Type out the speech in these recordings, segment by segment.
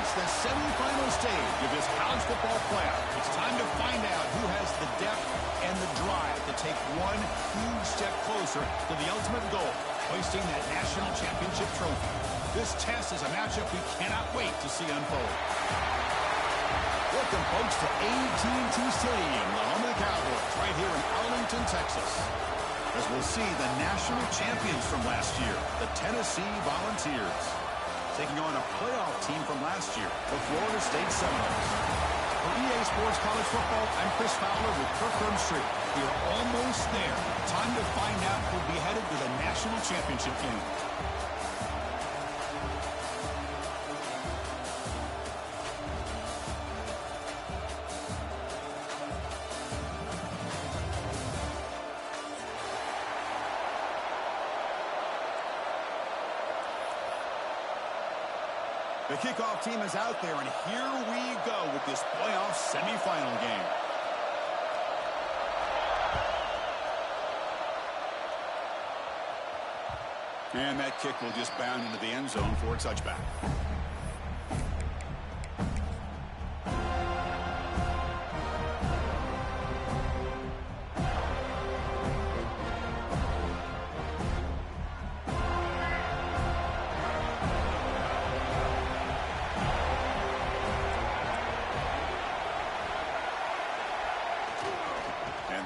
It's the semifinal stage of this college football playoff. It's time to find out who has the depth and the drive to take one huge step closer to the ultimate goal, hoisting that national championship trophy. This test is a matchup we cannot wait to see unfold. Welcome, folks, to AT&T Stadium, the home of the Cowboys, right here in Arlington, Texas. As we'll see the national champions from last year, the Tennessee Volunteers, taking on a playoff team from last year, the Florida State Seminoles. For EA Sports College Football, I'm Chris Fowler with Kirk Herbstreit. We are almost there. Time to find out who'll be headed to the national championship game. The kickoff team is out there, and here we go with this playoff semifinal game. And that kick will just bound into the end zone for a touchback.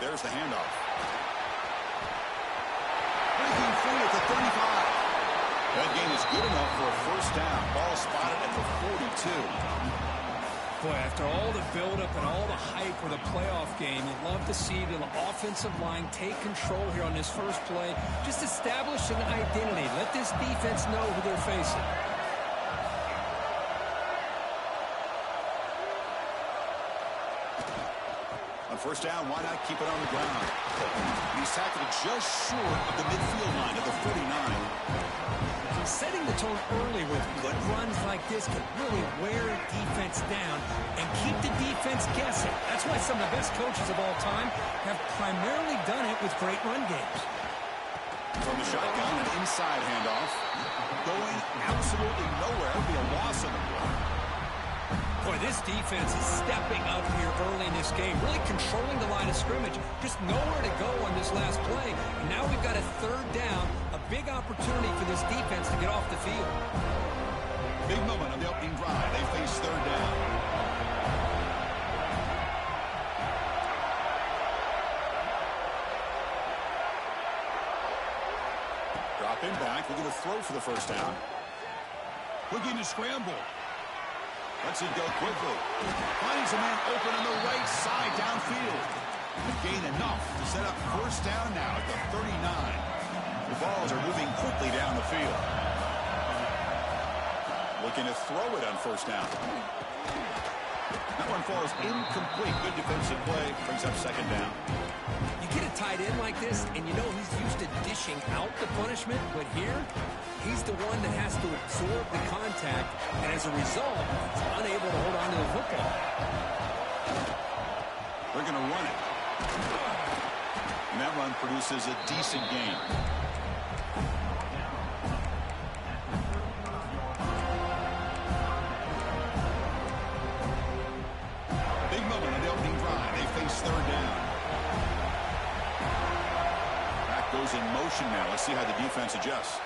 There's the handoff. Breaking free at the 35. That gain is good enough for a first down. Ball spotted at the 42. Boy, after all the buildup and all the hype with a playoff game, you'd love to see the offensive line take control here on this first play. Just establish an identity. Let this defense know who they're facing. On first down, why not keep it on the ground? He's tackled just short of the midfield line at the 49. Setting the tone early with good runs like this can really wear a defense down and keep the defense guessing. That's why some of the best coaches of all time have primarily done it with great run games. From the shotgun, an inside handoff. Going absolutely nowhere. It'll be a loss on the play. Boy, this defense is stepping up here early in this game, really controlling the line of scrimmage. Just nowhere to go on this last play. And now we've got a third down, a big opportunity for this defense to get off the field. Big moment on the opening drive. They face third down. Dropping back, looking to throw for the first down. Looking to scramble. Lets it go quickly. Finds a man open on the right side downfield. Gain enough to set up first down now at the 39. The balls are moving quickly down the field. Looking to throw it on first down. That one falls incomplete. Good defensive play. Brings up second down. You get a tight end like this, and you know he's used to dishing out the punishment, but here, he's the one that has to absorb the contact, and as a result, he's unable to hold on to the football. They're going to run it. And that run produces a decent gain. Big moment on the opening drive. They face third down. Back goes in motion now. Let's see how the defense adjusts.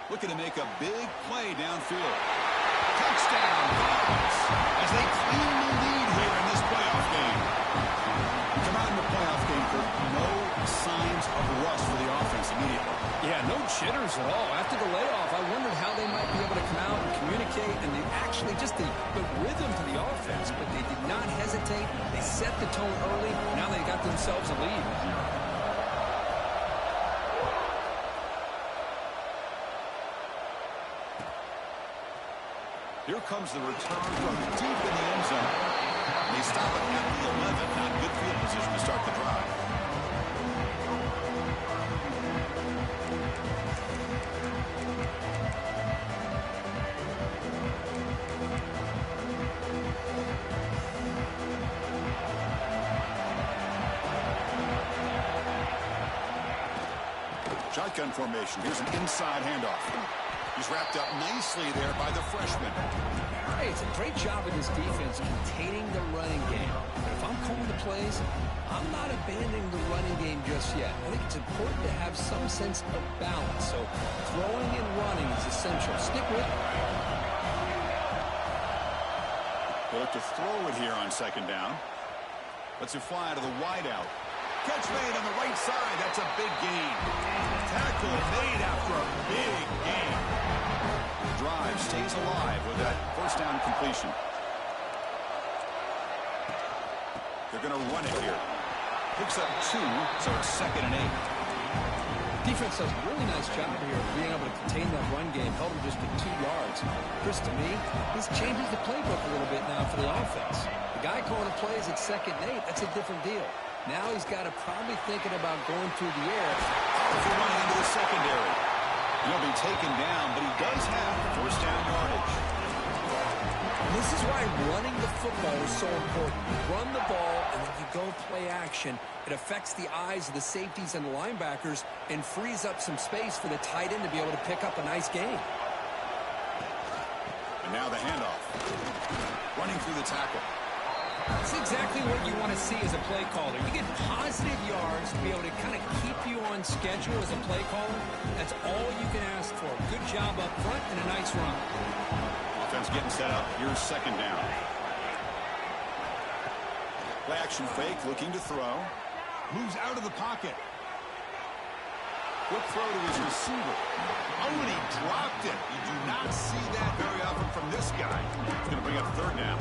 Looking to make a big play downfield. Touchdown, Dogs, as they claim the lead here in this playoff game. Come out in the playoff game for no signs of rust for the offense immediately. Yeah, no jitters at all. After the layoff, I wondered how they might be able to come out and communicate, and they actually just the rhythm to the offense, but they did not hesitate. They set the tone early. Now they got themselves a lead. Here comes the return from deep in the end zone. They stop it at the 11. Not good field position to start the drive. Shotgun formation. Here's an inside handoff. He's wrapped up nicely there by the freshman. Hey, it's a great job of this defense containing the running game. But if I'm calling the plays, I'm not abandoning the running game just yet. I think it's important to have some sense of balance. So throwing and running is essential. Stick with it. They look to throw it here on second down. Lets it fly to the wideout. Catch made on the right side. That's a big gain. Tackle made after a big gain. The drive stays alive with that first down completion. They're going to run it here. Picks up 2, so it's 2nd and 8. Defense does a really nice job here of being able to contain that run game. Held him just to 2 yards. Chris, to me, this changes the playbook a little bit now for the offense. The guy calling the plays at 2nd and 8, that's a different deal. Now he's got to probably thinking about going through the air. Powerful running into the secondary. He'll be taken down, but he does have first down yardage. This is why running the football is so important. You run the ball, and when you go play action, it affects the eyes of the safeties and the linebackers and frees up some space for the tight end to be able to pick up a nice gain. And now the handoff. Running through the tackle. That's exactly what you want to see as a play caller. You get positive yards to be able to kind of keep you on schedule as a play caller. That's all you can ask for. Good job up front and a nice run. Offense getting set up. Here's second down. Play action fake, looking to throw. Moves out of the pocket. Quick throw to his receiver. Oh, and he dropped it. You do not see that very often from this guy. He's going to bring up third down.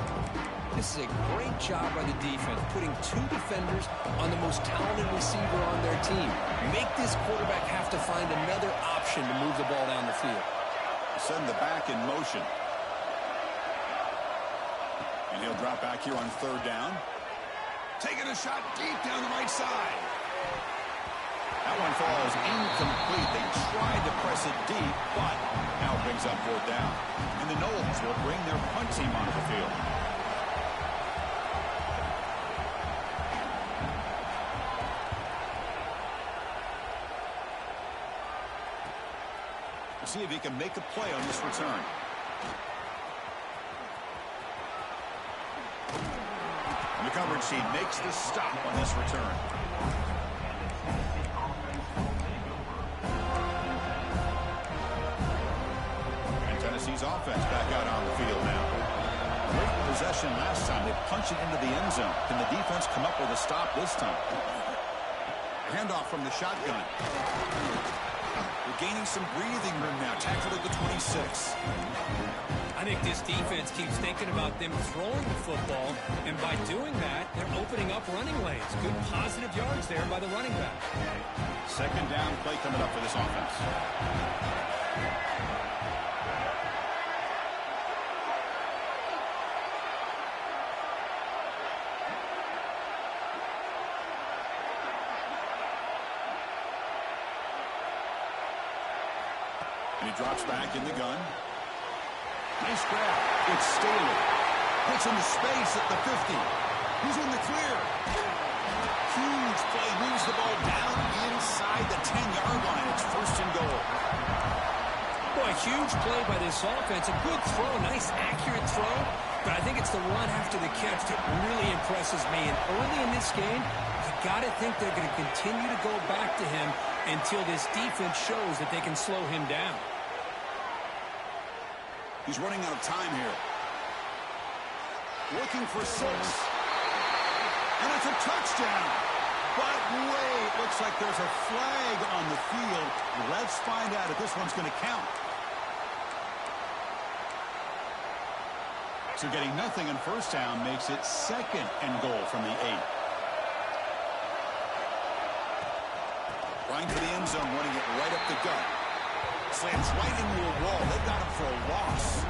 This is a great job by the defense, putting 2 defenders on the most talented receiver on their team. Make this quarterback have to find another option to move the ball down the field. Send the back in motion. And he'll drop back here on third down. Taking a shot deep down the right side. That one falls incomplete. They tried to press it deep, but now it brings up fourth down. And the Noles will bring their punt team onto the field. See if he can make a play on this return. And the coverage team makes the stop on this return. And Tennessee's offense back out on the field now. Great possession last time. They punch it into the end zone. Can the defense come up with a stop this time? Handoff from the shotgun. We're gaining some breathing room now. Tackled at the 26. I think this defense keeps thinking about them throwing the football, and by doing that, they're opening up running lanes. Good positive yards there by the running back. Second down play coming up for this offense. And he drops back in the gun. Nice grab. It's Staley. Puts into space at the 50. He's in the clear. Huge play. Moves the ball down inside the 10-yard line. It's first and goal. Boy, huge play by this offense. A good throw. Nice, accurate throw. But I think it's the run after the catch that really impresses me. And early in this game, you got to think they're going to continue to go back to him until this defense shows that they can slow him down. He's running out of time here. Looking for 6. And it's a touchdown. But wait, looks like there's a flag on the field. Let's find out if this one's going to count. So getting nothing in first down makes it second and goal from the 8. Running to the end zone, running it right up the gut. Slams right into a wall. They got him for a loss.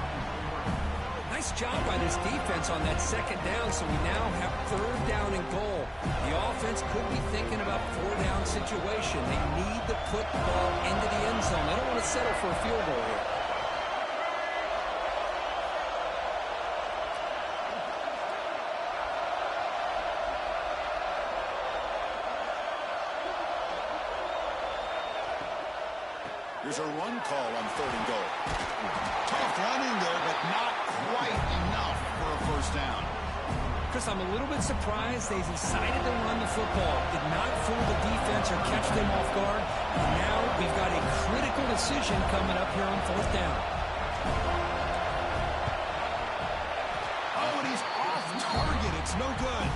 Nice job by this defense on that second down, so we now have third down and goal. The offense could be thinking about 4-down situation. They need to put the ball into the end zone. They don't want to settle for a field goal here. Here's a run call on 3rd and goal. Tough running there, but not quite enough for a first down. Chris, I'm a little bit surprised they decided to run the football. Did not fool the defense or catch them off guard. And now we've got a critical decision coming up here on 4th down. Oh, and he's off target. It's no good.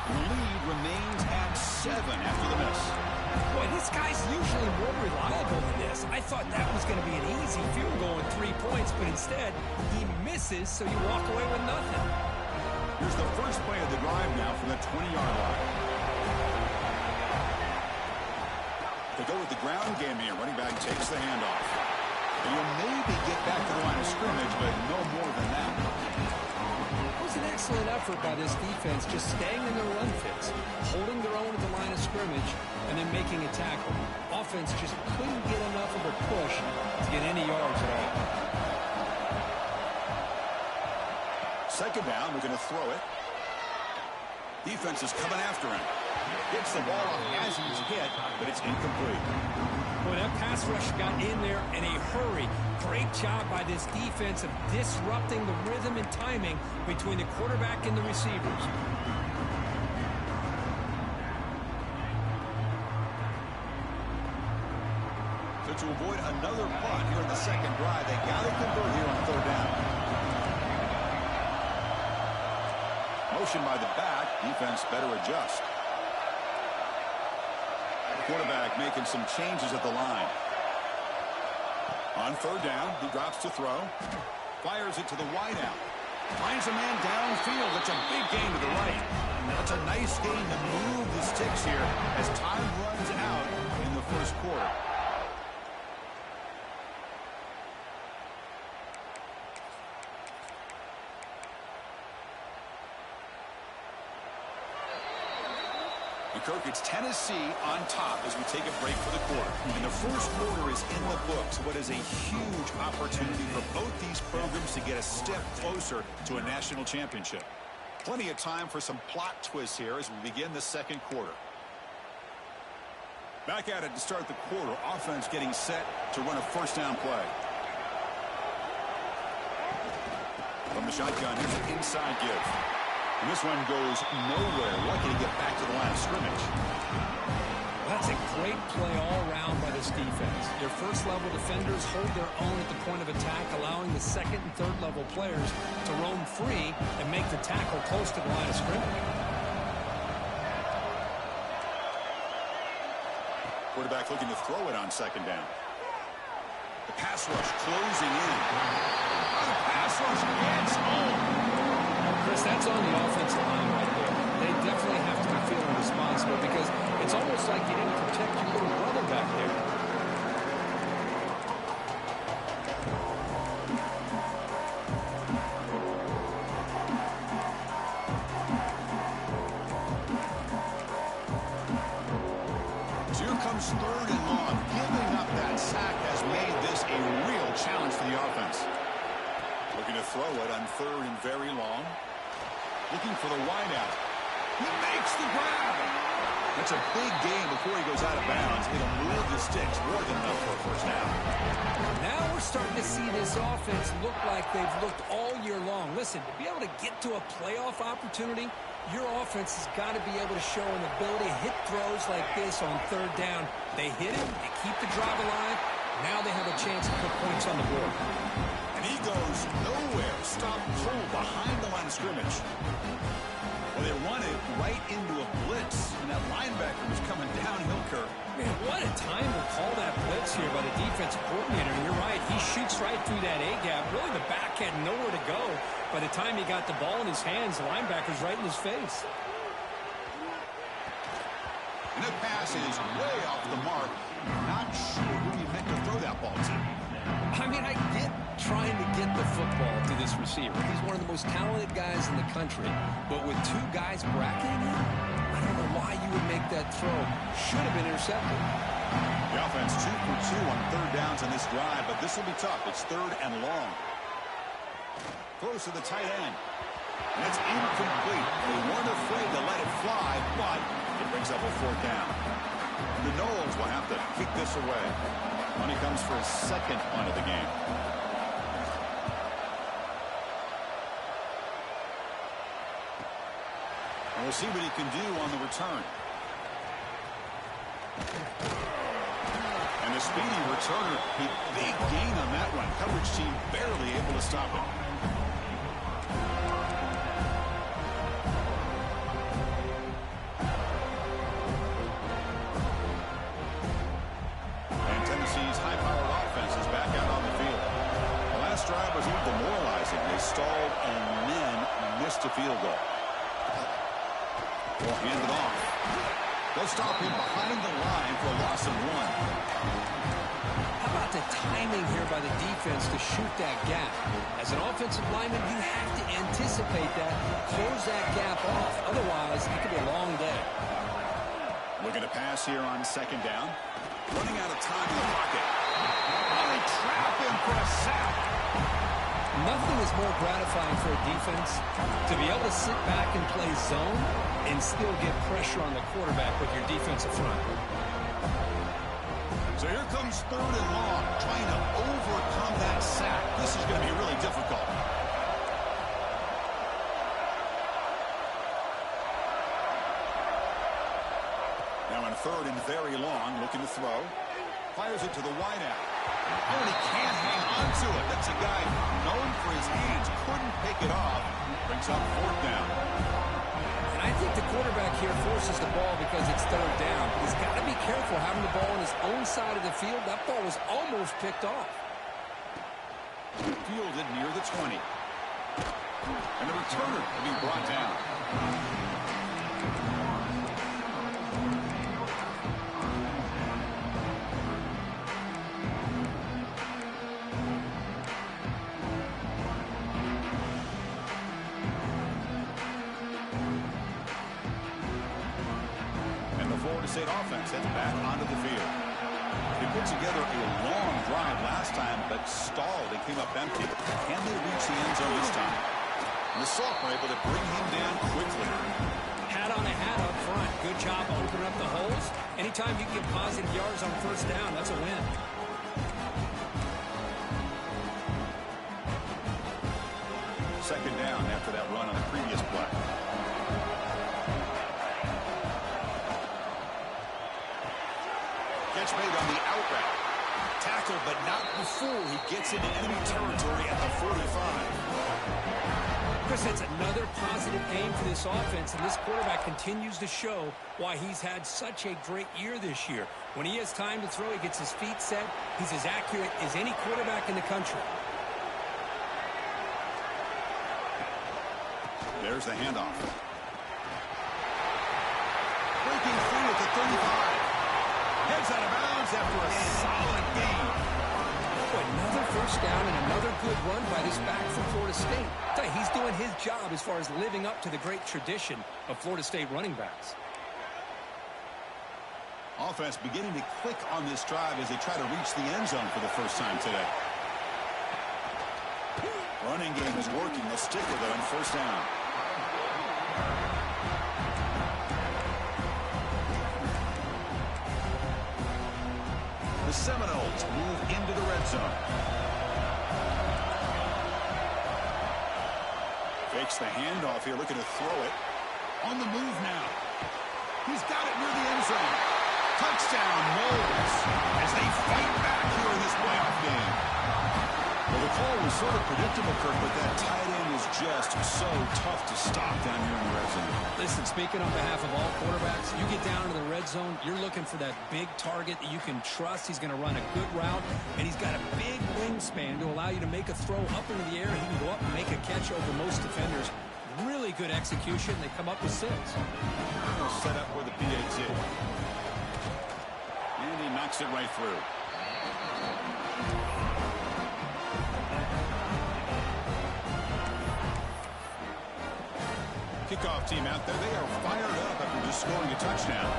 The lead remains at 7 after the miss. Boy, this guy's usually more reliable than this. I thought that was going to be an easy field goal and 3 points, but instead he misses, so you walk away with nothing. Here's the first play of the drive now from the 20-yard line. They go with the ground game here. Running back takes the handoff. And you'll maybe get back to the line of scrimmage, but no more than that. It was an excellent effort by this defense, just staying in their run fits, holding their own at the line of scrimmage, and then making a tackle. Offense just couldn't get enough of a push to get any yards at all. 2nd down, we're going to throw it. Defense is coming after him. Gets the ball off as he's hit, but it's incomplete. Boy, that pass rush got in there in a hurry. Great job by this defense of disrupting the rhythm and timing between the quarterback and the receivers. So to avoid another punt here in the 2nd drive, they got to convert here on 3rd down. Motion by the back. Defense better adjust. Quarterback making some changes at the line. On 3rd down, he drops to throw. Fires it to the wideout. Finds a man downfield. That's a big gain to the right. That's a nice gain to move the sticks here as time runs out in the 1st quarter. Kirk, it's Tennessee on top as we take a break for the quarter. And the 1st quarter is in the books. What is a huge opportunity for both these programs to get a step closer to a national championship. Plenty of time for some plot twists here as we begin the 2nd quarter. Back at it to start the quarter. Offense getting set to run a 1st down play. From the shotgun, here's an inside give. And this one goes nowhere. Lucky to get back to the line of scrimmage. That's a great play all around by this defense. Their 1st-level defenders hold their own at the point of attack, allowing the 2nd and 3rd-level players to roam free and make the tackle close to the line of scrimmage. Quarterback looking to throw it on 2nd down. The pass rush closing in. The pass rush gets home. Chris, that's on the offensive line right there. They definitely have to be feeling responsible because it's almost like you didn't protect your little brother back there. So here comes 3rd and long. Giving up that sack has made this a real challenge for the offense. Looking to throw it on 3rd and very long. Looking for the wideout. He makes the grab. That's a big gain before he goes out of bounds. It'll move the sticks more than enough for a 1st down. Now we're starting to see this offense look like they've looked all year long. Listen, to be able to get to a playoff opportunity, your offense has got to be able to show an ability to hit throws like this on 3rd down. They hit it, they keep the drive alive. Now they have a chance to put points on the board. And he goes nowhere. Stop cold behind the line of scrimmage. Well, they run it right into a blitz, and that linebacker was coming downhill, Kirk. Man, what a time to call that blitz here by the defensive coordinator. And you're right, he shoots right through that A-gap. Really, the back had nowhere to go. By the time he got the ball in his hands, the linebacker's right in his face. And the pass is way off the mark. Not sure who he meant to throw that ball to. I mean, I get trying to get the football to this receiver. He's one of the most talented guys in the country. But with 2 guys bracketing him, I don't know why you would make that throw. Should have been intercepted. The offense 2 for 2 on 3rd downs on this drive, but this will be tough. It's 3rd and long. Throws to the tight end. And it's incomplete. They weren't afraid to let it fly, but it brings up a 4th down. The Knowles will have to kick this away. On And he comes for his second punt of the game. And we'll see what he can do on the return. And a speedy returner. Big gain on that one. Coverage team barely able to stop it. And Tennessee's high-powered offense is back out on the field. The last drive was a little demoralizing. They stalled and then missed a field goal. Will hand it off. They'll stop him behind the line for a loss of 1. How about the timing here by the defense to shoot that gap? As an offensive lineman, you have to anticipate that, close that gap off. Otherwise, it could be a long day. Looking to pass here on second down. Running out of time in the pocket. Oh, they trap him for a sack. Nothing is more gratifying for a defense to be able to sit back and play zone and still get pressure on the quarterback with your defensive front. So here comes 3rd and long, trying to overcome that sack. This is going to be really difficult. Now on 3rd and very long, looking to throw. Fires it to the wideout. Oh, and he can't hang on to it. That's a guy known for his hands. Couldn't pick it off. Brings up 4th down. And I think the quarterback here forces the ball because it's 3rd down. He's got to be careful having the ball on his own side of the field. That ball was almost picked off. Fielded near the 20. And the returner will be brought down. State offense heads back onto the field. They put together a long drive last time, but stalled and came up empty. Can they reach the end zone this time? And the sophomore able to bring him down quickly. Hat on a hat up front. Good job opening up the holes. Anytime you get positive yards on 1st down, that's a win. Second down after that run on the previous play. Catch made on the out route. Tackle, but not before he gets into enemy territory at the 45. Chris, it's another positive game for this offense, and this quarterback continues to show why he's had such a great year this year. When he has time to throw, he gets his feet set. He's as accurate as any quarterback in the country. There's the handoff. Breaking through at the 35. Heads out of bounds after a solid game. Oh, another 1st down and another good run by this back from Florida State. He's doing his job as far as living up to the great tradition of Florida State running backs. Offense beginning to click on this drive as they try to reach the end zone for the first time today. Running game is working. They'll stick with it on 1st down. The Seminoles move into the red zone. Fakes the handoff here, looking to throw it. On the move now. He's got it near the end zone. Touchdown, Noles, as they fight back here in this playoff game. Well, the call was sort of predictable, Kirk, but that tight end is just so tough to stop down here in the red zone. Listen, speaking on behalf of all quarterbacks, you get down to the red zone, you're looking for that big target that you can trust. He's going to run a good route, and he's got a big wingspan to allow you to make a throw up into the air. He can go up and make a catch over most defenders. Really good execution. They come up with 6. Set up with the PAT. And he knocks it right through. Kickoff team out there. They are fired up after just scoring a touchdown.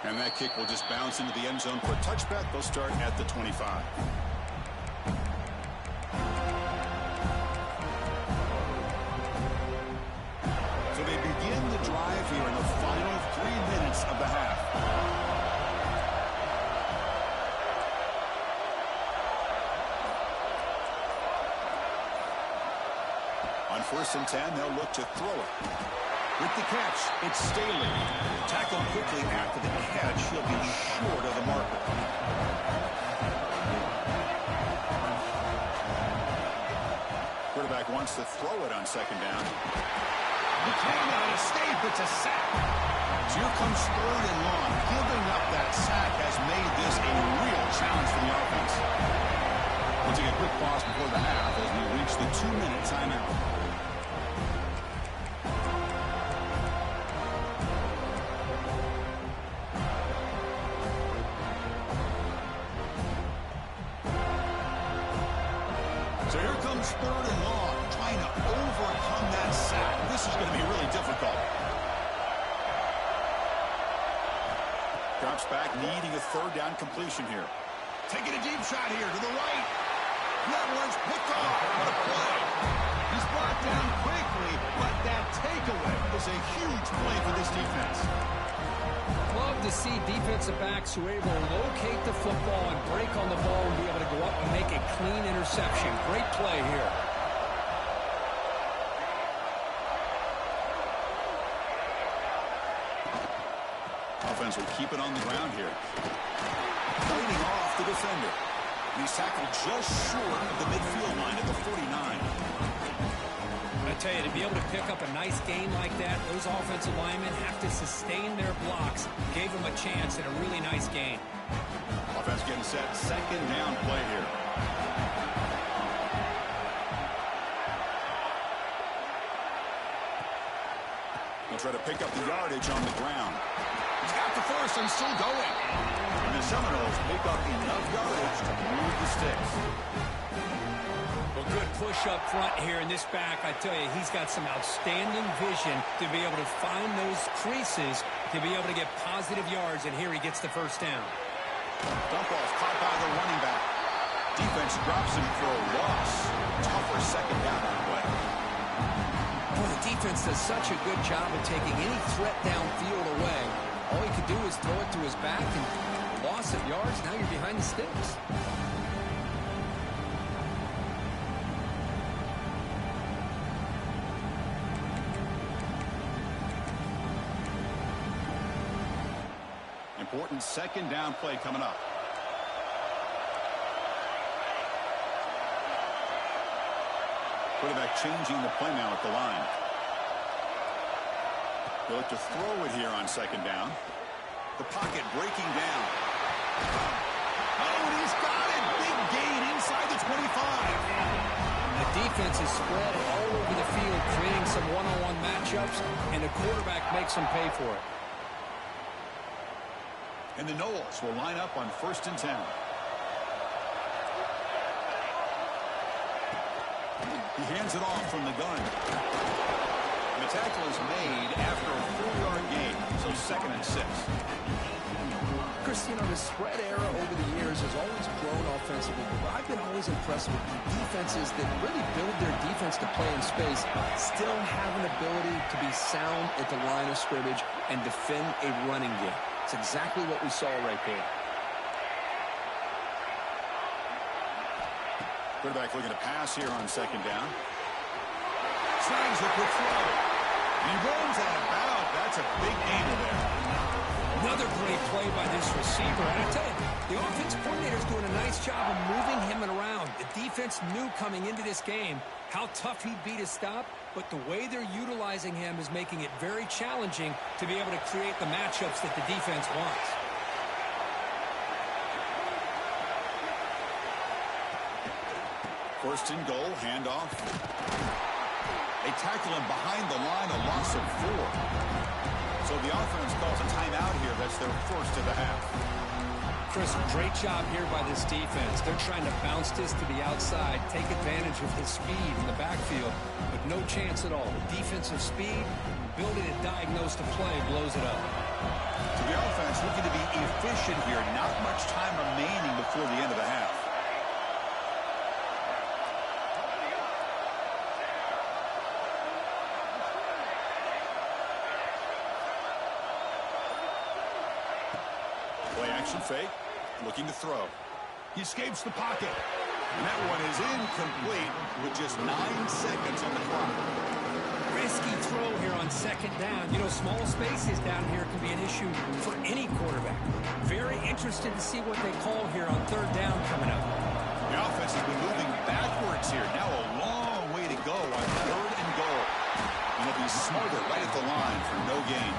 And that kick will just bounce into the end zone for a touchback. They'll start at the 25. So they begin the of the half. On 1st and 10, they'll look to throw it. With the catch, it's Staley. Tackled quickly after the catch. He'll be short of the marker. Quarterback wants to throw it on 2nd down. He came out of escape. It's a sack. So here comes 3rd and long. Giving up that sack has made this a real challenge for the offense. We'll take a quick pause before the half as we reach the 2-minute timeout. So here comes 3rd and long, trying to overcome that sack. This is going to be really difficult. Drops back, needing a 3rd down completion here. Taking a deep shot here to the right. That one's picked off. What a play. He's brought down quickly, but that takeaway is a huge play for this defense. Love to see defensive backs who are able to locate the football and break on the ball and be able to go up and make a clean interception. Great play here. Offense will keep it on the ground here. Fighting off the defender. And he's tackled just short of the midfield line at the 49. I tell you, to be able to pick up a nice gain like that, those offensive linemen have to sustain their blocks. Gave them a chance at a really nice gain. Offense getting set. 2nd down play here. He'll try to pick up the yardage on the ground. He's got the 1st and still going. And the Seminoles pick up enough yardage to move the sticks. Well, good push up front here in this back. I tell you, he's got some outstanding vision to be able to find those creases to be able to get positive yards, and here he gets the 1st down. Dump off caught by the running back. Defense drops him for a loss. Tougher 2nd down on the way. Well, the defense does such a good job of taking any threat downfield away. All he could do is throw it to his back, and loss of yards, now you're behind the sticks. Important 2nd down play coming up. Quarterback changing the play now at the line. They'll look to throw it here on 2nd down. The pocket breaking down. Oh, and he's got it. Big gain inside the 25. The defense is spread all over the field, creating some one-on-one matchups, and the quarterback makes them pay for it. And the Noles will line up on 1st and 10. He hands it off from the gun. And the tackle is made after a 4-yard gain, so 2nd and 6. Chris, you know, the spread era over the years has always grown offensively, but I've been always impressed with the defenses that really build their defense to play in space, still have an ability to be sound at the line of scrimmage and defend a running game. It's exactly what we saw right there. Quarterback looking to pass here on 2nd down. Snags a quick throw. He runs out of bounds. That's a big gain there. Another great play by this receiver. And I tell you, the offense coordinator's doing a nice job of moving him around. The defense knew coming into this game how tough he'd be to stop, but the way they're utilizing him is making it very challenging to be able to create the matchups that the defense wants. First and goal, handoff. They tackle him behind the line, a loss of 4. So the offense calls a timeout here. That's their 1st of the half. Chris, great job here by this defense. They're trying to bounce this to the outside, take advantage of his speed in the backfield, but no chance at all. The defensive speed, ability to diagnose the play, blows it up. So the offense looking to be efficient here. Not much time remaining before the end of the half. Play action fake. Looking to throw. He escapes the pocket. And that one is incomplete with just 9 seconds on the clock. Risky throw here on second down. You know, small spaces down here can be an issue for any quarterback. Very interested to see what they call here on third down coming up. The offense has been moving backwards here. Now a long way to go on third and goal. And they'll be smarter right at the line for no gain.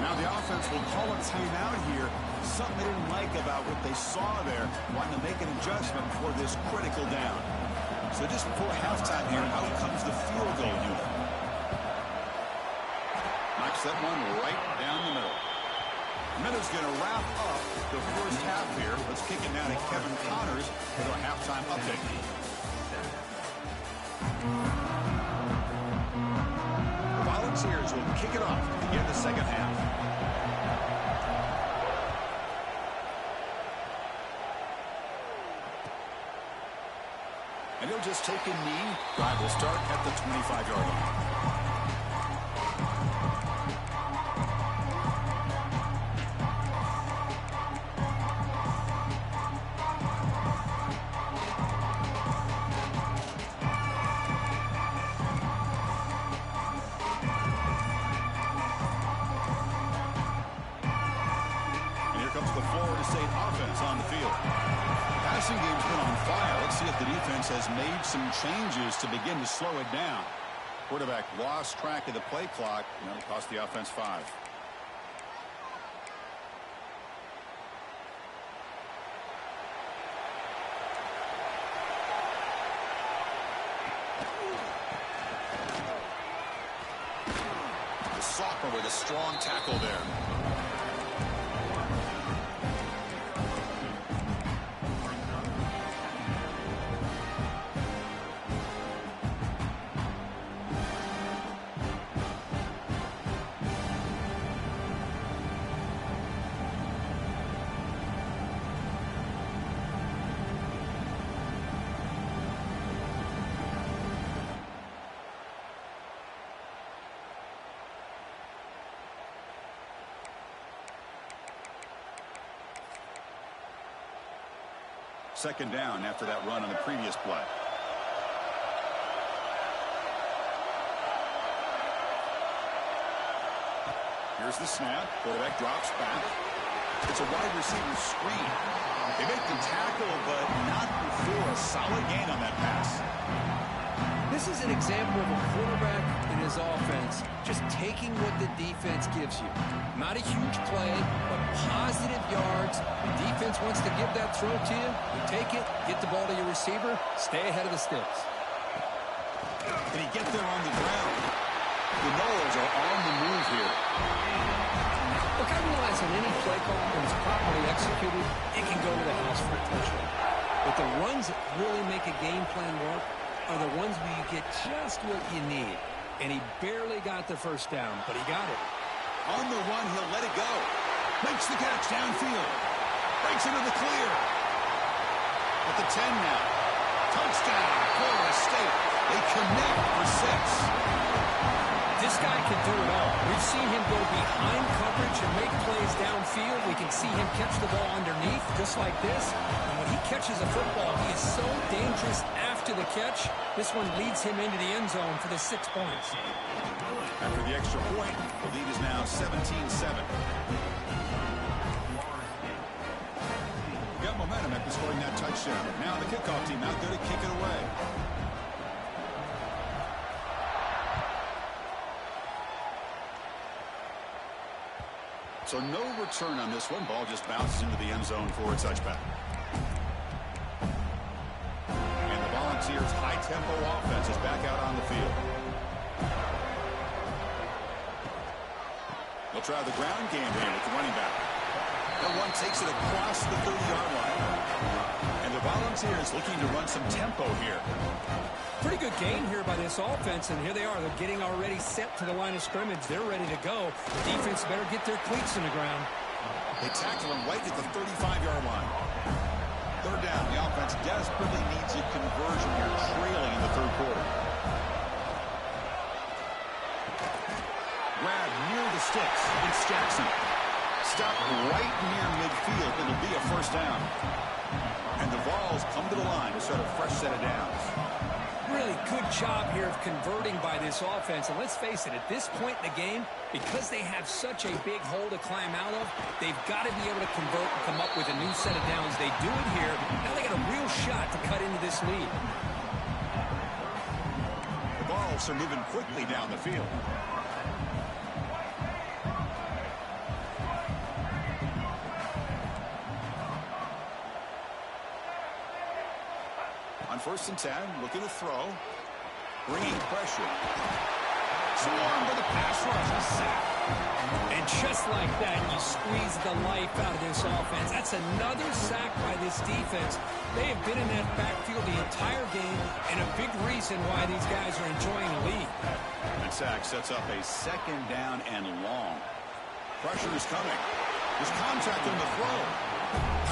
Now the offense will call a timeout here. Something they didn't like about what they saw there. Wanting to make an adjustment for this critical down. So just before halftime here, out comes the field goal unit. Knocks that one right down the middle. Minutes going to wrap up the first half here. Let's kick it now to Kevin Connors with our halftime update. The Volunteers will kick it off to begin the second half. And he'll just take a knee. Drive will start at the 25-yard line. And here comes the Florida State offense on the field. Passing game's been on fire. Let's see if the defense has made some changes to begin to slow it down. Quarterback lost track of the play clock, and that'll cost the offense 5. The sophomore with a strong tackle there. Second down after that run on the previous play. Here's the snap. Quarterback drops back. It's a wide receiver screen. They make the tackle, but not before a solid gain on that pass. This is an example of a quarterback and his offense just taking what the defense gives you. Not a huge play, but positive yards. The defense wants to give that throw to you. You take it, get the ball to your receiver, stay ahead of the sticks. Can he get there on the ground? The Noles are on the move here. Look, I realize on any play call, when it's properly executed, it can go to the house for a touchdown. But the runs that really make a game plan work are the ones where you get just what you need. And he barely got the first down, but he got it. On the run, he'll let it go. Makes the catch downfield. Breaks into the clear. At the 10 now. Touchdown, Florida State. They connect for 6. This guy can do it all. We've seen him go behind coverage and make plays downfield. We can see him catch the ball underneath, just like this. And when he catches a football, he is so dangerous after the catch. This one leads him into the end zone for the 6 points. After the extra point, the lead is now 17-7. Got momentum after scoring that touchdown. Now the kickoff team out there to kick it away. So no return on this one. Ball just bounces into the end zone for a touchback. And the Volunteers' high-tempo offense is back out on the field. They'll try the ground game here with the running back. That one takes it across the 30-yard line. And the Volunteers looking to run some tempo here. Pretty good gain here by this offense, and here they are. They're getting already set to the line of scrimmage. They're ready to go. The defense better get their cleats in the ground. They tackle him right at the 35-yard line. Third down. The offense desperately needs a conversion here, trailing in the third quarter. Grab near the sticks. It's Jackson. Stop right near midfield. It'll be a first down. And the Vols come to the line to start a fresh set of downs. Really good job here of converting by this offense. And let's face it, at this point in the game, because they have such a big hole to climb out of, they've got to be able to convert and come up with a new set of downs. They do it here. Now they got a real shot to cut into this lead. The Vols are moving quickly down the field. On 1st and 10, looking to throw. Bringing pressure. Swarmed by the pass rush. A sack. And just like that, you squeeze the life out of this offense. That's another sack by this defense. They have been in that backfield the entire game, and a big reason why these guys are enjoying the lead. That sack sets up a 2nd down and long. Pressure is coming. There's contact on the throw.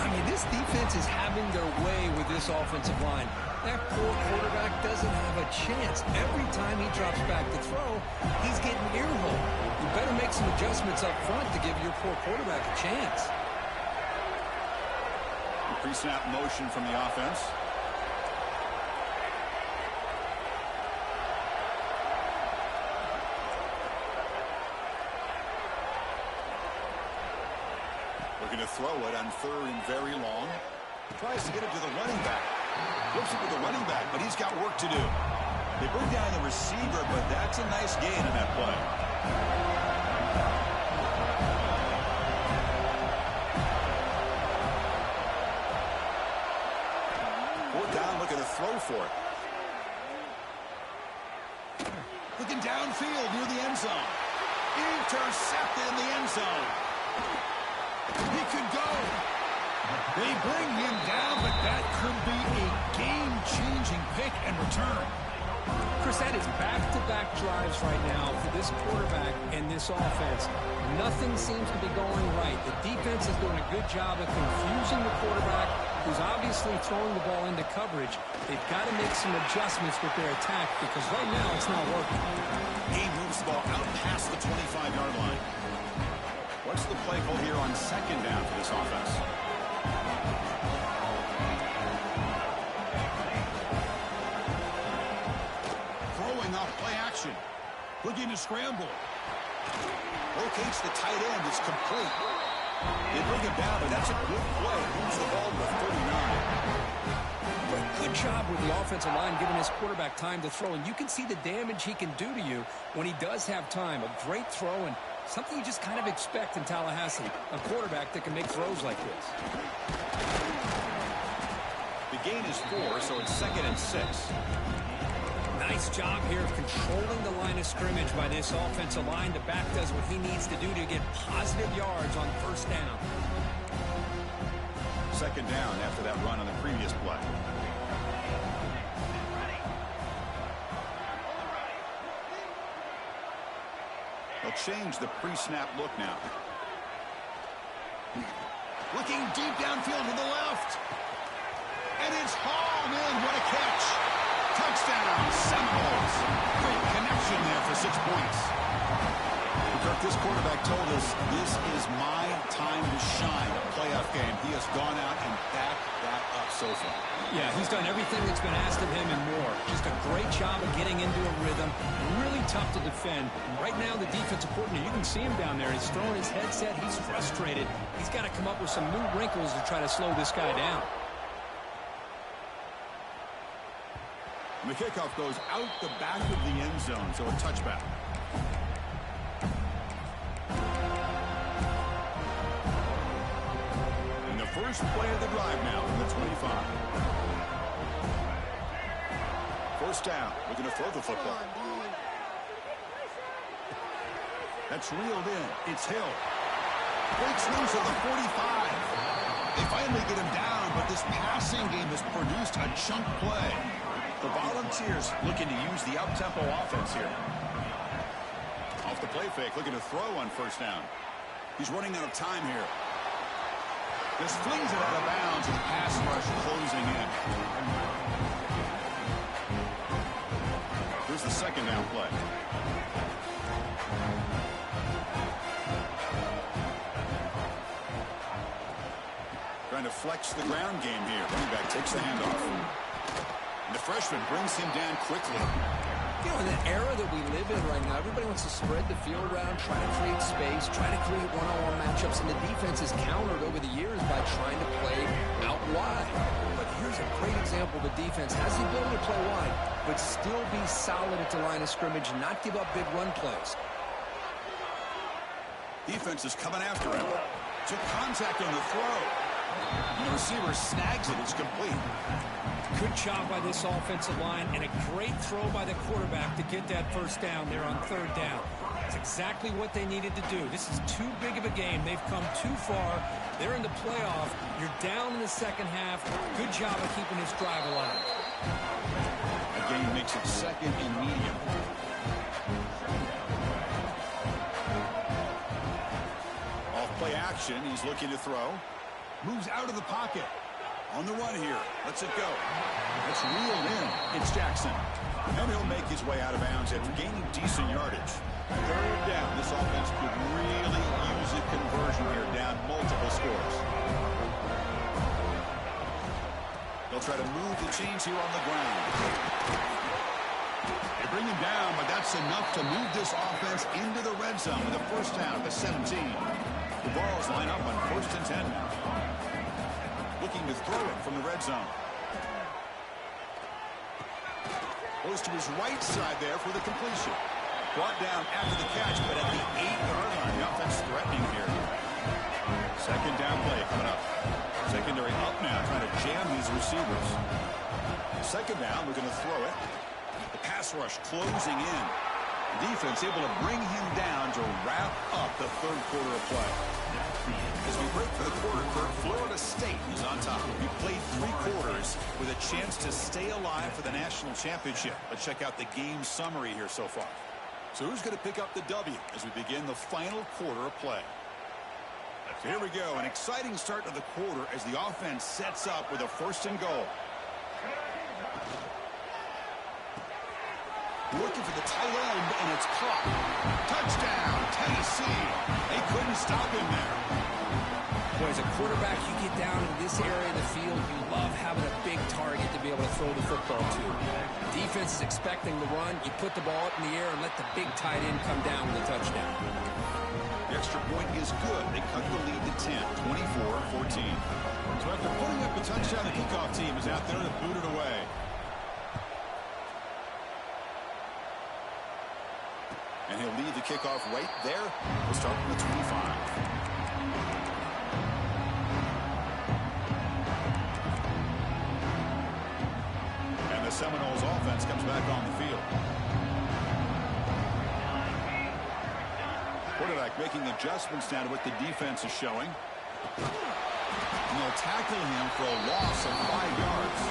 I mean, this defense is having their way with this offensive line. That poor quarterback doesn't have a chance. Every time he drops back to throw, he's getting earholed. You better make some adjustments up front to give your poor quarterback a chance. Pre-snap motion from the offense. Looking to throw it on 3rd and very long. Tries to get it to the running back. Looks it to the running back, but he's got work to do. They bring down the receiver, but that's a nice gain in that play. Fourth down, looking to throw for it. Looking downfield near the end zone. Intercepted in the end zone. He could go. They bring him down, but that could be a game-changing pick and return. Chris, that is back-to-back drives right now for this quarterback and this offense. Nothing seems to be going right. The defense is doing a good job of confusing the quarterback, who's obviously throwing the ball into coverage. They've got to make some adjustments with their attack because right now it's not working. He moves the ball out past the 25-yard line. What's the play call here on 2nd down for this offense? Throwing off play action. Looking to scramble. Locates the tight end. It's complete. They bring him down, but that's a good play. Moves the ball to 39. Good job with the offensive line giving his quarterback time to throw, and you can see the damage he can do to you when he does have time. A great throw and something you just kind of expect in Tallahassee, a quarterback that can make throws like this. The gain is 4, so it's 2nd and 6. Nice job here of controlling the line of scrimmage by this offensive line. The back does what he needs to do to get positive yards on 1st down. 2nd down after that run on the previous play. They'll change the pre-snap look now. Looking deep downfield to the left. And it's hauled in. What a catch. Touchdown, Seminoles. Great connection there for 6 points. Kirk, this quarterback told us this is my time to shine, a playoff game. He has gone out and backed that up so far. Yeah, he's done everything that's been asked of him and more. Just a great job of getting into a rhythm. Really tough to defend. Right now, the defensive coordinator, you can see him down there. He's throwing his headset. He's frustrated. He's got to come up with some new wrinkles to try to slow this guy down. And the kickoff goes out the back of the end zone, so a touchback. And the first play of the drive now from the 25. 1st down, looking to throw the football. That's reeled in. It's Hill. Breaks loose at the 45. They finally get him down, but this passing game has produced a chunk play. The Volunteers looking to use the up-tempo offense here. Off the play fake, looking to throw on 1st down. He's running out of time here. Just flings it out of bounds, and the pass rush closing in. Here's the 2nd down play. trying to flex the ground game here. Running back takes the handoff. And the freshman brings him down quickly. You know, in the era that we live in right now, everybody wants to spread the field around, try to create space, try to create one-on-one matchups, and the defense is countered over the years by trying to play out wide. But here's a great example. The defense has the ability to play wide, but still be solid at the line of scrimmage and not give up big run plays. Defense is coming after him. Took contact on the throw. And the receiver snags it. It's complete. Good job by this offensive line and a great throw by the quarterback to get that first down there on third down. It's exactly what they needed to do. This is too big of a game. They've come too far. They're in the playoff. You're down in the second half. Good job of keeping this drive alive. A gain makes it second and medium. Off play action. He's looking to throw. Moves out of the pocket. On the run here. Lets it go. It's reeled in. It's Jackson. And he'll make his way out of bounds after gaining decent yardage. Third down. This offense could really use a conversion here, down multiple scores. They'll try to move the chains here on the ground. They bring him down, but that's enough to move this offense into the red zone with a first down at the 17. The balls line up on 1st and 10 now. Looking to throw it from the red zone. Goes to his right side there for the completion. Brought down after the catch, but at the 8-yard line. The offense threatening here. Second down play coming up. Secondary up now, trying to jam these receivers. Second down, looking to throw it. The pass rush closing in. The defense able to bring him down to wrap up the third quarter of play. As we break for the quarter, Florida State is on top. We played 3 quarters with a chance to stay alive for the national championship. Let's check out the game summary here so far. So who's going to pick up the W as we begin the final quarter of play? So here we go. An exciting start to the quarter as the offense sets up with a 1st and goal. Looking for the tight end, and it's caught. Touchdown, Tennessee. They couldn't stop him there. Boy, as a quarterback, you get down in this area of the field, you love having a big target to be able to throw the football to. Defense is expecting the run. You put the ball up in the air and let the big tight end come down with a touchdown. The extra point is good. They cut the lead to 10, 24-14. So after putting up a touchdown, the kickoff team is out there to boot it away. And he'll lead the kickoff right there. We'll start from the 25. And the Seminoles offense comes back on the field. Quarterback making adjustments now to what the defense is showing. And they'll tackle him for a loss of 5 yards.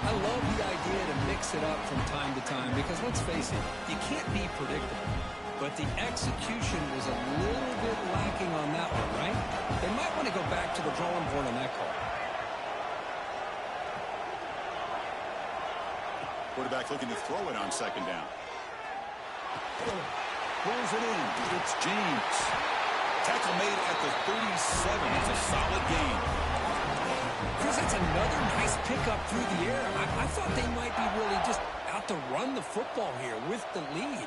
I love the idea to mix it up from time to time because, let's face it, you can't be predictable. But the execution was a little bit lacking on that one, right? They might want to go back to the drawing board on that call. Quarterback looking to throw it on second down. Pulls it in. It's James. Tackle made at the 37. It's a solid gain. Chris, that's another nice pickup through the air. I thought they might be really just out to run the football here with the lead.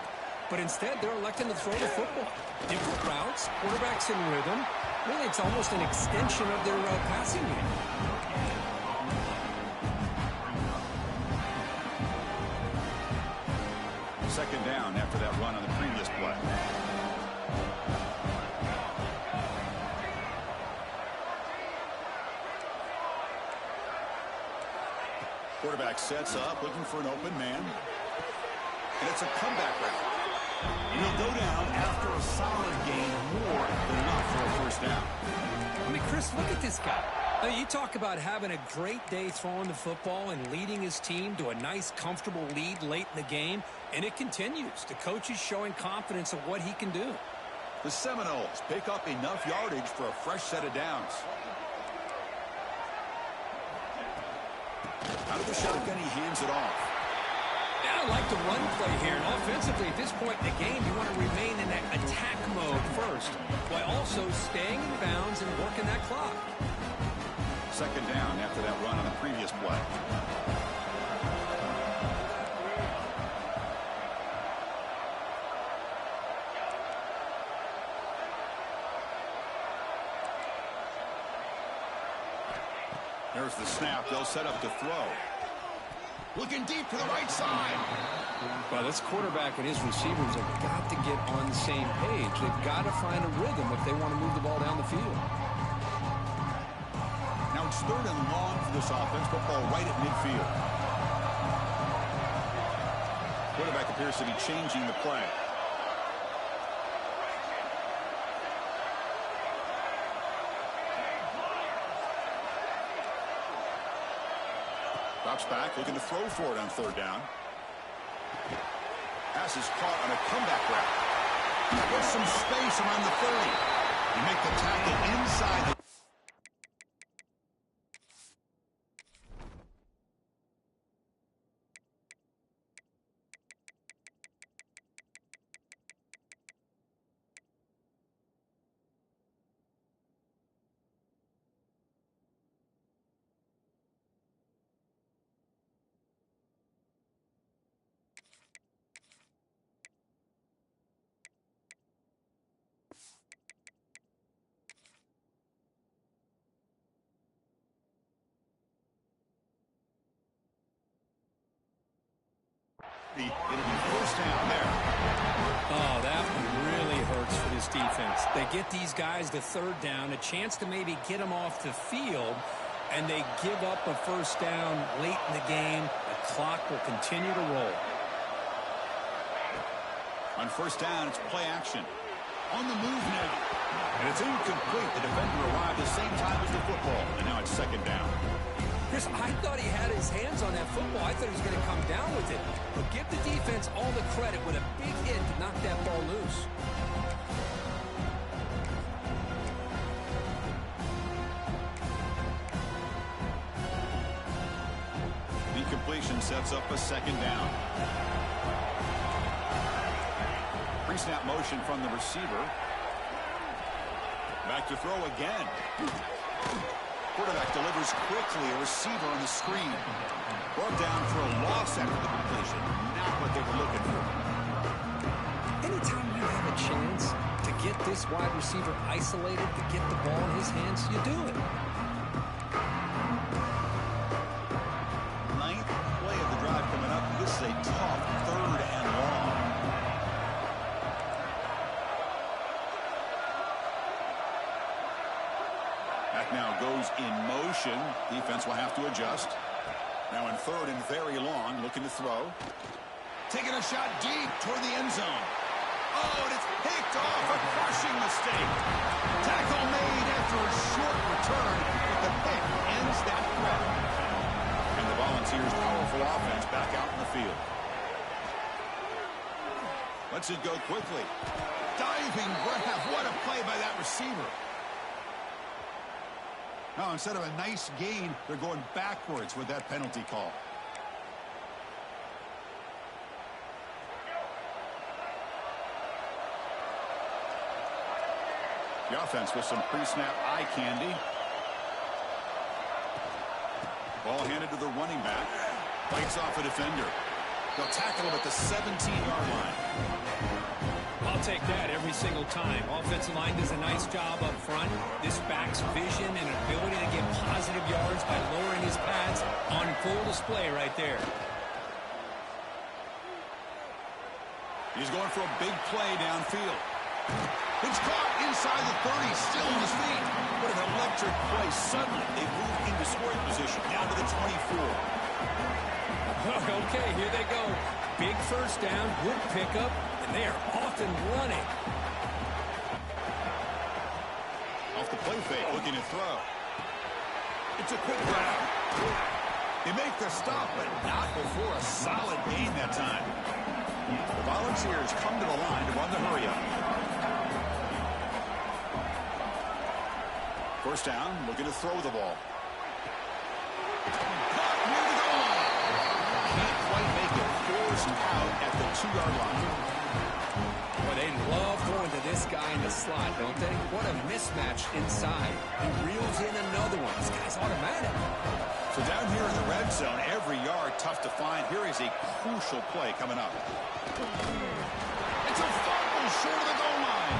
But instead, they're electing to throw the football. Different routes, quarterbacks in rhythm. Really, it's almost an extension of their passing game. Second down after that run on the previous play. Quarterback sets up, looking for an open man. And it's a comeback route. And he'll go down after a solid gain, more than enough for a first down. I mean, Chris, look at this guy. Now, you talk about having a great day throwing the football and leading his team to a nice, comfortable lead late in the game, and it continues. The coach is showing confidence of what he can do. The Seminoles pick up enough yardage for a fresh set of downs. Out of the shotgun, he hands it off. Yeah, I like the run play here. And offensively, at this point in the game, you want to remain in that attack mode first, while also staying in bounds and working that clock. Second down after that run on the previous play. There's the snap. They'll set up to throw. Looking deep to the right side. Well, this quarterback and his receivers have got to get on the same page. They've got to find a rhythm if they want to move the ball down the field. Now it's 3rd and long for this offense. Football right at midfield. Quarterback appears to be changing the play. Drops back, looking to throw for it on 3rd down. Pass is caught on a comeback route. There's some space around the 30. You make the tackle inside the... It'll be 1st down there. Oh, that one really hurts for this defense. They get these guys to 3rd down, a chance to maybe get them off the field, and they give up a 1st down late in the game. The clock will continue to roll. On 1st down, it's play action. On the move now. And it's incomplete. The defender arrived the same time as the football. And now it's 2nd down. Chris, I thought he had his hands on that football. I thought he was going to come down with it. But give the defense all the credit with a big hit to knock that ball loose. The completion sets up a 2nd down. Pre-snap motion from the receiver. Back to throw again. Quarterback delivers quickly. A receiver on the screen. Brought down for a loss after the completion. Not what they were looking for. Anytime you have a chance to get this wide receiver isolated, to get the ball in his hands, you do it. 9th play of the drive coming up. This is a tough 3rd and long. Back now goes in motion. Defense will have to adjust. Now in 3rd and very long, looking to throw. Taking a shot deep toward the end zone. Oh, and it's picked off. A crushing mistake. Tackle made after a short return, but the pick ends that threat. And the Volunteers' powerful offense back out in the field. Lets it go quickly. Diving grab. What a play by that receiver. Now, instead of a nice gain, they're going backwards with that penalty call. The offense with some pre-snap eye candy. Ball handed to the running back. Bites off a defender. They'll tackle him at the 17-yard line. I'll take that every single time. Offensive line does a nice job up front. This back's vision and ability to get positive yards by lowering his pads on full display right there. He's going for a big play downfield. It's caught inside the 30, still on his feet. What an electric play. Suddenly, they move into scoring position, down to the 24. Okay, here they go. Big 1st down, good pickup, and they are off and running. Off the play fake, looking to throw. It's a quick grab. They make the stop, but not before a solid gain that time. The Volunteers come to the line to run the hurry-up. 1st down, looking to throw the ball. Caught near the goal line. Can't quite make it. Forced out at the 2-yard line. Well, they love going to this guy in the slot, don't they? What a mismatch inside. He reels in another one. This guy's automatic. So down here in the red zone, every yard tough to find. Here is a crucial play coming up. It's a fumble short of the goal line.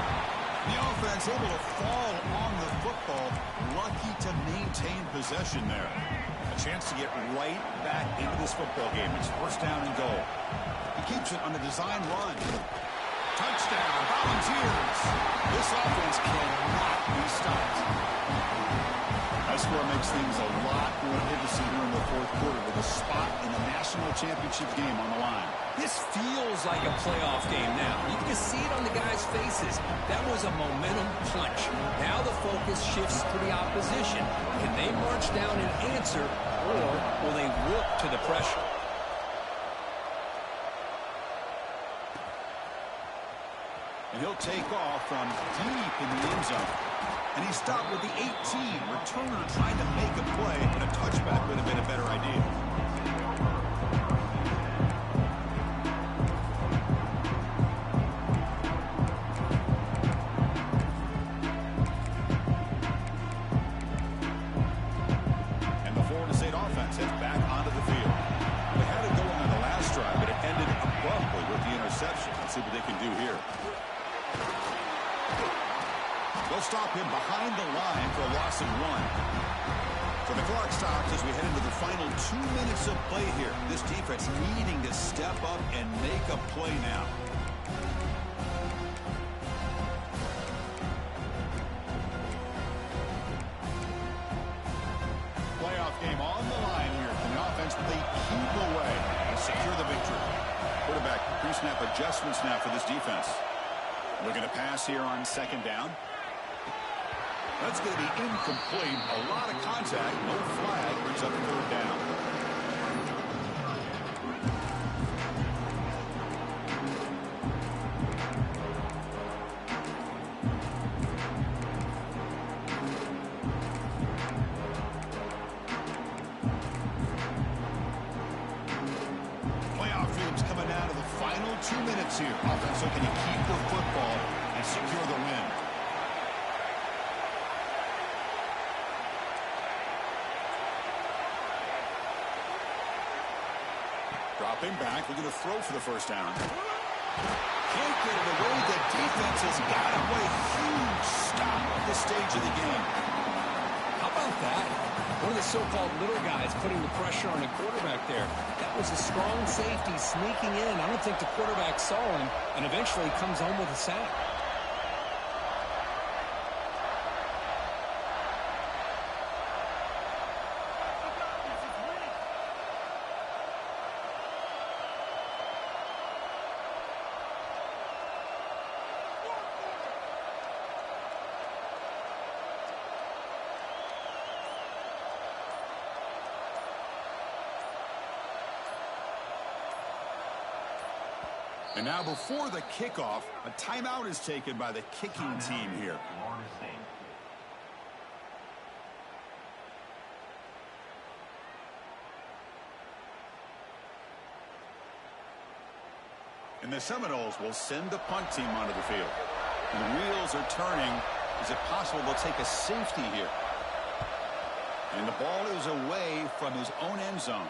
The offense able to fall on the football. Lucky to maintain possession there. A chance to get right back into this football game. It's first down and goal. He keeps it on a design run. Touchdown, Volunteers. This offense cannot be stopped. That score makes things a lot more interesting here in the fourth quarter with a spot in the national championship game on the line. This feels like a playoff game now. You can see it on the guys' faces. That was a momentum punch. Now the focus shifts to the opposition. Can they march down and answer, or will they look to the pressure? And he'll take off from deep in the end zone. And he stopped with the 18. Returner trying to make a play, and a touchback would have been a better idea. And the Florida State offense heads back onto the field. They had it going on the last drive, but it ended abruptly with the interception. Let's see what they can do here. They'll stop him behind the line for a loss of 1. So the clock stops as we head into the final 2 minutes of play here. This defense needing to step up and make a play now. Playoff game on the line here. Can the offense they keep away and secure the victory? Quarterback pre-snap adjustments now for this defense. Looking to pass here on second down. That's going to be incomplete. A lot of contact. No flag. Brings up third down. Playoff dreams coming down to the final 2 minutes here. Offense looking to keep the football and secure the win. Dropping back, looking to throw for the first down. Can't get it away. The defense has got away. Huge stop at this stage of the game. How about that? One of the so-called little guys putting the pressure on the quarterback there. That was a strong safety sneaking in. I don't think the quarterback saw him, and eventually comes home with a sack. And now before the kickoff, a timeout is taken by the kicking team here. And the Seminoles will send the punt team onto the field. And the wheels are turning. Is it possible they'll take a safety here? And the ball is away from his own end zone.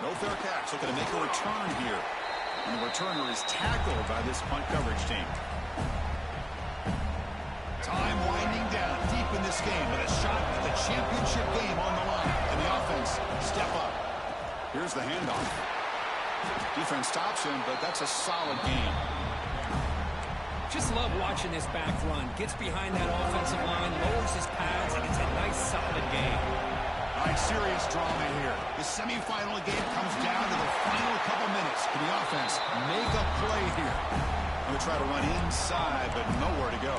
No fair catch. Looking to make a return here. And the returner is tackled by this punt coverage team. Time winding down deep in this game with a shot at the championship game on the line. And the offense step up. Here's the handoff. Defense stops him, but that's a solid game. Just love watching this back run. Gets behind that offensive line, lowers his pads, and it's a nice, solid game. All right, serious drama here. The semifinal game comes down to the final couple minutes. Can the offense make a play here? I'm going to try to run inside, but nowhere to go.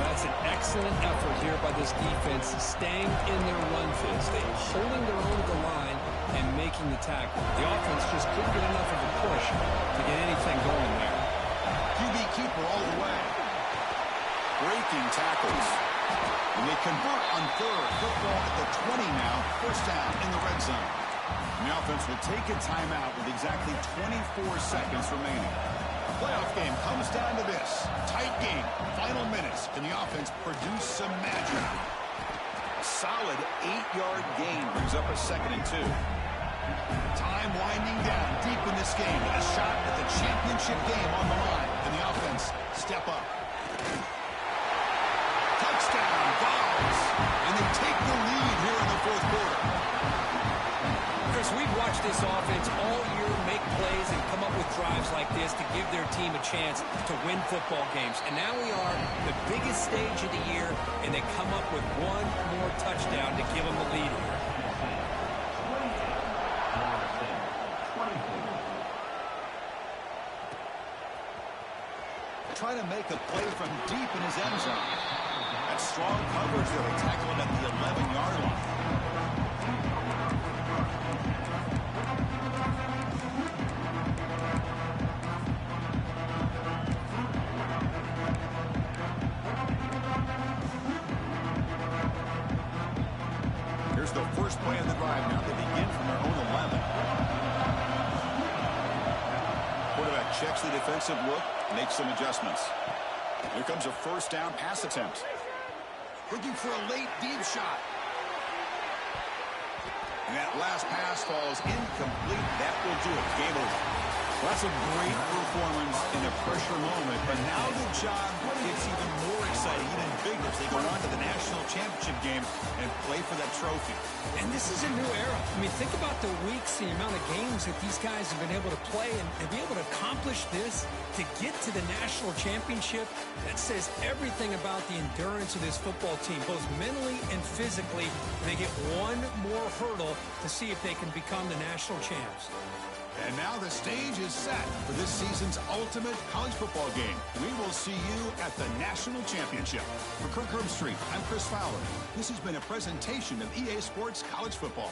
That's an excellent effort here by this defense, staying in their run phase. They're holding their own at the line and making the tackle. The offense just couldn't get enough of a push to get anything going there. QB keeper all the way. Breaking tackles. And they convert on third. Football at the 20 now. First down in the red zone. And the offense will take a timeout with exactly 24 seconds remaining. A playoff game comes down to this. Tight game, final minutes. Can the offense produce some magic? A solid 8-yard gain brings up a 2nd and 2. Time winding down deep in this game. And a shot at the championship game on the line. Can the offense step up? Touchdown, Vols. And they take the lead here in the 4th quarter. Chris, we've watched this offense all year make plays and come up with drives like this to give their team a chance to win football games. And now we are the biggest stage of the year, and they come up with one more touchdown to give them the lead here. Trying to make a play from deep in his end zone. That's strong coverage there. They tackle him at the 11-yard line. Here's the first play of the drive now. They begin from their own 11. Quarterback checks the defensive look, makes some adjustments. Here comes a first down pass attempt. Looking for a late deep shot. And that last pass falls incomplete. That will do it. Game over. Well, that's a great performance in a pressure moment, but now the job gets even more exciting, even bigger as they go on to the national championship game and play for that trophy. And this is a new era. I mean, think about the weeks, the amount of games that these guys have been able to play, and to be able to accomplish this, to get to the national championship, that says everything about the endurance of this football team, both mentally and physically. And they get one more hurdle to see if they can become the national champs. And now the stage is set for this season's ultimate college football game. We will see you at the national championship. For Kirk Herbstreit, I'm Chris Fowler. This has been a presentation of EA Sports College Football.